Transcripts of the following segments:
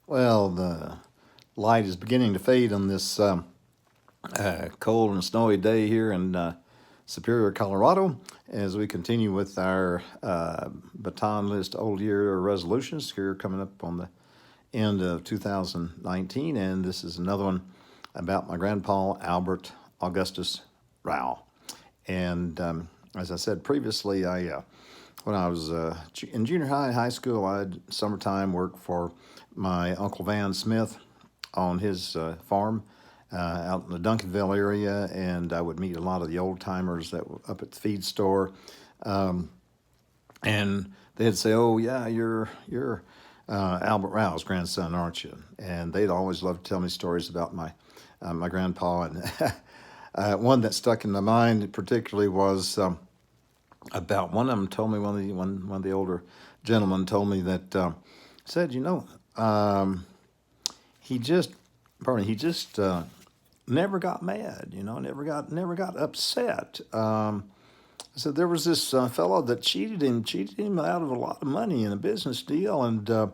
Well, the light is beginning to fade on this cold and snowy day here in Superior, Colorado, as we continue with our Baton List Old Year resolutions here coming up on the end of 2019. And this is another one about my grandpa, Albert Augustus Rao. And as I said previously, when I was in junior high, high school, I had summertime work for my Uncle Van Smith on his farm out in the Duncanville area, and I would meet a lot of the old timers that were up at the feed store, and they'd say, "Oh yeah, you're Albert Rao's grandson, aren't you?" And they'd always love to tell me stories about my grandpa, and one that stuck in my mind particularly was about one of them told me one of the older gentlemen told me that said, he just never got mad, never got upset. So there was this fellow that cheated him out of a lot of money in a business deal, and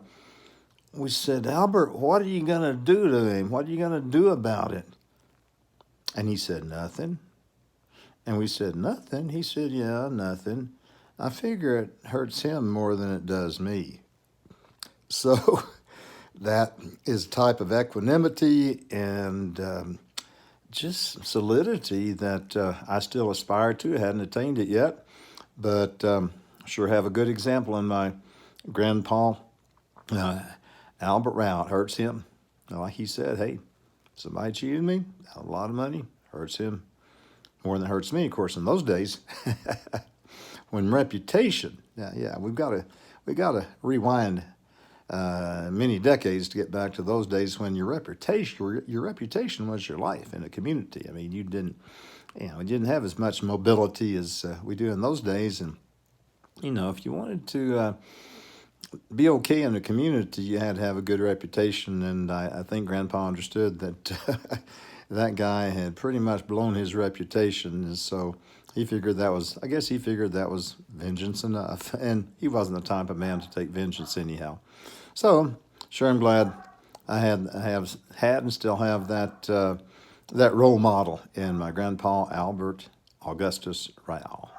we said, Albert, what are you gonna do to him? What are you gonna do about it? And he said, nothing. And we said, nothing? He said, yeah, nothing. I figure it hurts him more than it does me. So that is a type of equanimity and just solidity that I still aspire to. I hadn't attained it yet, but sure have a good example in my grandpa, Albert Rao. It hurts him. Like he said, hey, somebody cheated me, a lot of money, hurts him more than it hurts me. Of course, in those days, when reputation, we gotta rewind many decades to get back to those days when your reputation was your life in a community. I mean, you didn't have as much mobility as we do in those days, and if you wanted to be okay in the community, you had to have a good reputation. And I think Grandpa understood that that guy had pretty much blown his reputation, and so he figured that was vengeance enough, and he wasn't the type of man to take vengeance anyhow. So sure, I'm glad I have had and still have that role model in my grandpa Albert Augustus Rao.